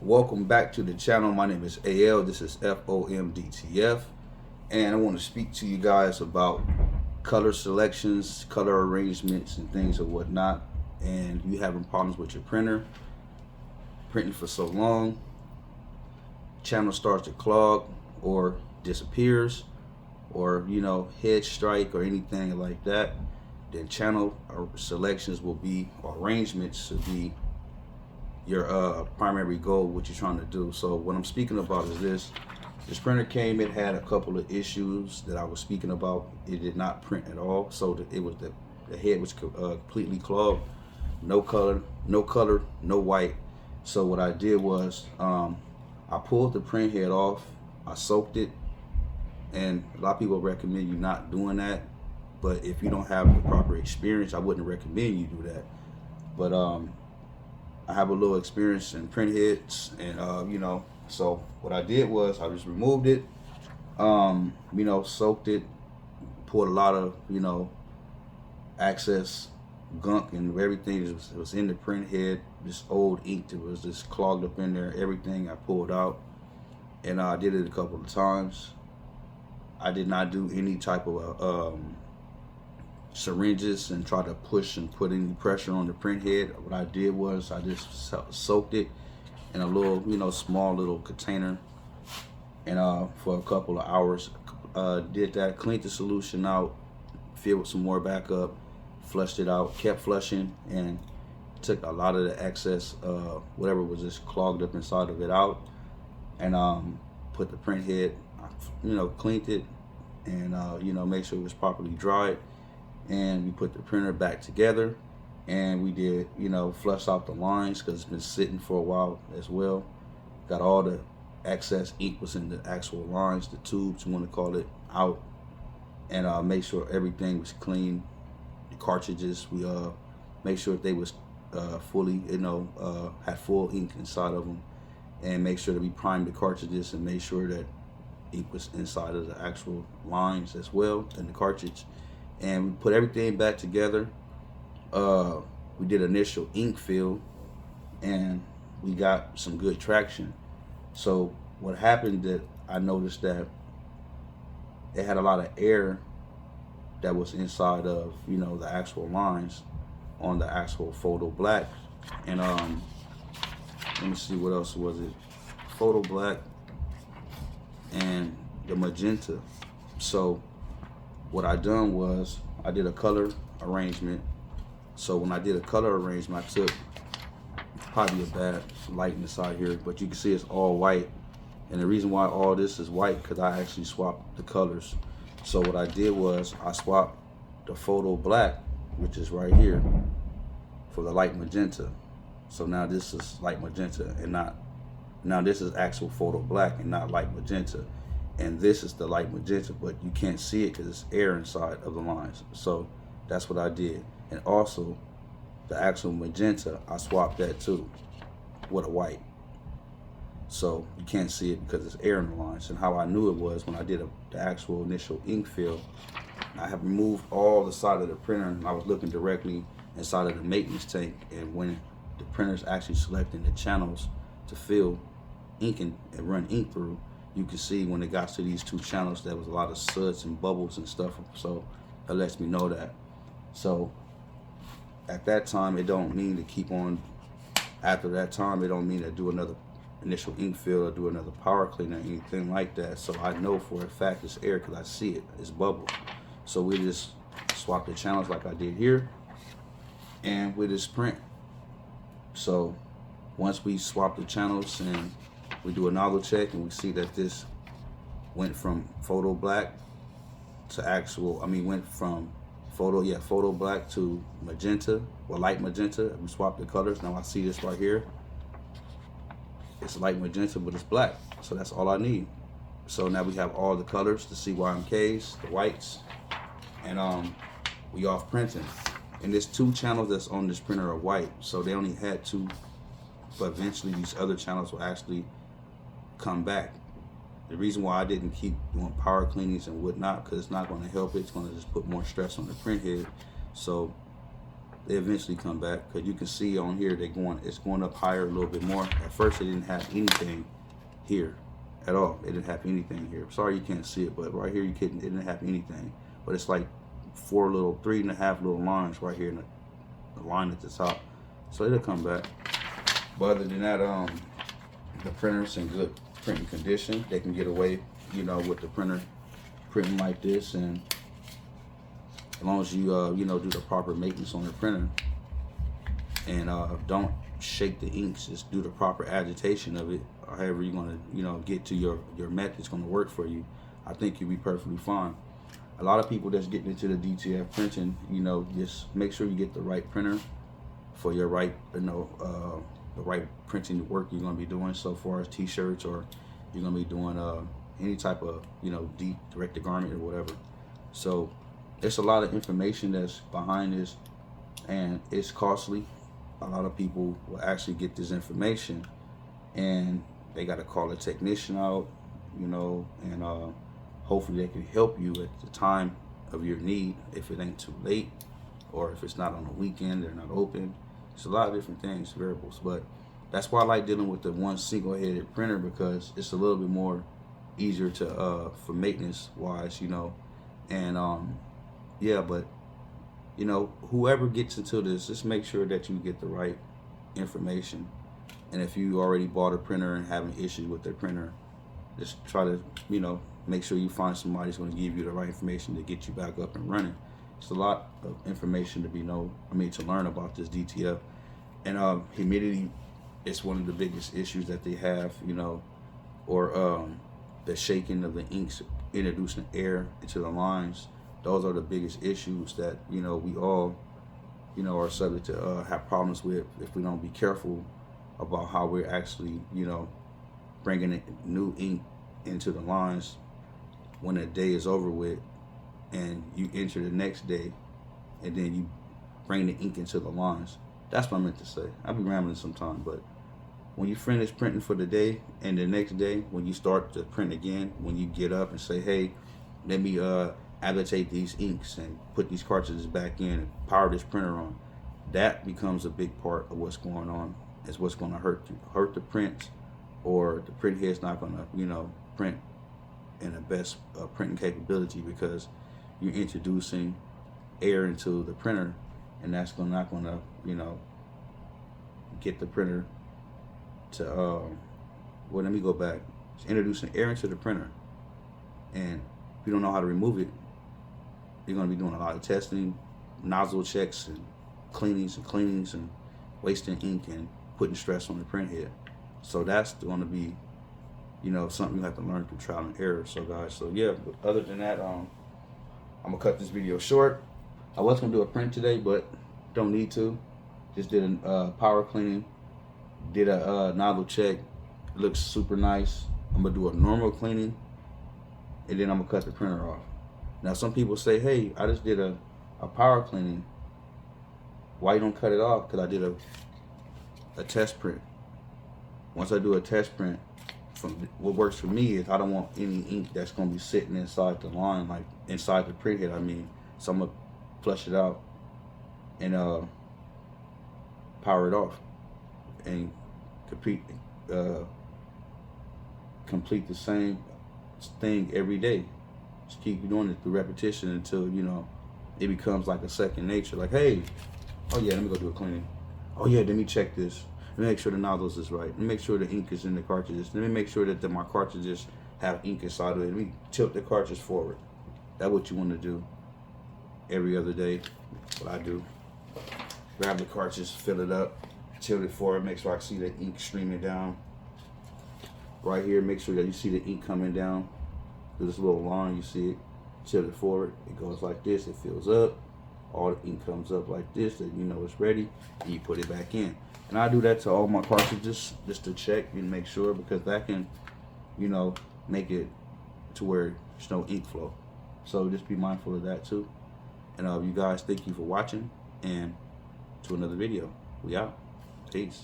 Welcome back to the channel. My name is AL. This is F.O.M. DTF, and I want to speak to you guys about color selections, color arrangements, and things or whatnot. And you having problems with your printer, printing for so long, channel starts to clog or disappears, or head strike or anything like that, then channel selections will be, or arrangements should be your primary goal, what you're trying to do. So what I'm speaking about is this printer came, it had a couple of issues that I was speaking about. It did not print at all, so the head was completely clogged, no color, no white. So what I did was I pulled the print head off, I soaked it, and a lot of people recommend you not doing that, but if you don't have the proper experience, I wouldn't recommend you do that. But I have a little experience in print heads, and so what I did was I just removed it, soaked it, poured a lot of excess gunk and everything that was in the print head, this old ink that was just clogged up in there, everything I pulled out. And I did it a couple of times. I did not do any type of syringes and try to push and put any pressure on the print head. What I did was I just soaked it in a little, small little container, and for a couple of hours, did that, cleaned the solution out, filled some more back up, flushed it out, kept flushing, and took a lot of the excess, whatever was just clogged up inside of it out, and put the print head, cleaned it, and make sure it was properly dried. And we put the printer back together, and we did, flush out the lines because it's been sitting for a while as well. Got all the excess ink was in the actual lines, the tubes, you want to call it, out, and make sure everything was clean. The cartridges, we make sure they was fully, had full ink inside of them, and make sure that we primed the cartridges and made sure that ink was inside of the actual lines as well in the cartridge. And we put everything back together. We did initial ink fill, and we got some good traction. So what happened, that I noticed that it had a lot of air that was inside of the actual lines on the actual photo black. And let me see, what else was it? Photo black and the magenta. So what I done was I did a color arrangement. So when I did a color arrangement, I took probably a bad light inside here, but you can see it's all white. And the reason why all this is white, because I actually swapped the colors. So what I did was I swapped the photo black, which is right here, for the light magenta. So now this is light magenta, and now this is actual photo black and not light magenta. And this is the light magenta, but you can't see it because it's air inside of the lines. So that's what I did. And also the actual magenta, I swapped that too with a white. So you can't see it because it's air in the lines. And how I knew it was when I did the actual initial ink fill, I have removed all the side of the printer, and I was looking directly inside of the maintenance tank. And when the printer's actually selecting the channels to fill ink and run ink through, you can see when it got to these two channels, there was a lot of suds and bubbles and stuff. So that lets me know that. So at that time, it don't mean to keep on. After that time, it don't mean to do another initial ink fill or do another power clean or anything like that. So I know for a fact it's air because I see it, it's bubble. So we just swap the channels like I did here, and we just print. So once we swap the channels and we do a nozzle check, and we see that this went from photo black to went from photo black to magenta, or light magenta. We swapped the colors. Now I see this right here. It's light magenta, but it's black. So that's all I need. So now we have all the colors, the CYMKs, the whites, and we off printing. And there's two channels that's on this printer are white. So they only had two, but eventually these other channels will actually come back. The reason why I didn't keep doing power cleanings and whatnot, because it's not going to help it. It's going to just put more stress on the print head. So They eventually come back, because you can see on here it's going up higher a little bit more. At first it didn't have anything here at all. It didn't have anything here. Sorry you can't see it, but right here it didn't have anything. But it's like 3.5 little lines right here in the line at the top. So it'll come back. But other than that, the printer's in good printing condition. They can get away, you know, with the printer printing like this, and as long as you you know, do the proper maintenance on the printer, and don't shake the inks, just do the proper agitation of it. However you're gonna, you know, get to your method's gonna work for you, I think you'll be perfectly fine. A lot of people that's getting into the DTF printing, you know, just make sure you get the right printer for your right, you know, the right printing work you're gonna be doing. So far as t-shirts, or you're gonna be doing any type of, you know, direct to garment or whatever. So there's a lot of information that's behind this, and it's costly. A lot of people will actually get this information and they got to call a technician out, you know, and hopefully they can help you at the time of your need, if it ain't too late, or if it's not on the weekend, they're not open. It's a lot of different things, variables. But that's why I like dealing with the one single-headed printer, because it's a little bit more easier to for maintenance wise, you know. And yeah, but you know, whoever gets into this, just make sure that you get the right information. And if you already bought a printer and having issues with their printer, just try to, you know, make sure you find somebody who's going to give you the right information to get you back up and running. It's a lot of information to learn about this DTF. And humidity is one of the biggest issues that they have, you know, or the shaking of the inks, introducing air into the lines. Those are the biggest issues that, you know, we all, you know, are subject to have problems with if we don't be careful about how we're actually, you know, bringing new ink into the lines when the day is over with, and you enter the next day, and then you bring the ink into the lines. That's what I meant to say. I'll be rambling sometime, but when you finish printing for the day, and the next day when you start to print again, when you get up and say, hey, let me agitate these inks and put these cartridges back in and power this printer on, that becomes a big part of what's going on. Is what's going to hurt the prints, or the print head's not going to, you know, print in the best printing capability, because you're introducing air into the printer, and that's not going to, you know, get the printer to well, let me go back. It's introducing air into the printer, and if you don't know how to remove it, you're going to be doing a lot of testing, nozzle checks, and cleanings and wasting ink and putting stress on the print head. So that's going to be, you know, something you have to learn through trial and error. So guys, so yeah, but other than that, I'm gonna cut this video short. I was gonna do a print today, but don't need to. Just did a power cleaning, did a nozzle check. It looks super nice. I'm gonna do a normal cleaning, and then I'm gonna cut the printer off. Now some people say, hey, I just did a power cleaning, why you don't cut it off? Because I did a test print. Once I do a test print, what works for me is I don't want any ink that's going to be sitting inside the line, like inside the print head, I mean. So I'm going to flush it out and power it off and complete the same thing every day. Just keep doing it through repetition until, you know, it becomes like a second nature. Like, hey, oh yeah, let me go do a cleaning. Oh yeah, let me check this. Let me make sure the nozzles is right. Let me make sure the ink is in the cartridges. Let me make sure that my cartridges have ink inside of it. Let me tilt the cartridge forward. That's what you want to do every other day. What I do. Grab the cartridge, fill it up, tilt it forward, make sure I see the ink streaming down. Right here, make sure that you see the ink coming down through this little line. You see it. Tilt it forward. It goes like this. It fills up. All the ink comes up like this, that you know it's ready, and you put it back in. And I do that to all my cartridges just to check and make sure, because that can, you know, make it to where there's no ink flow. So just be mindful of that too. And you guys, thank you for watching, and to another video. We out. Peace.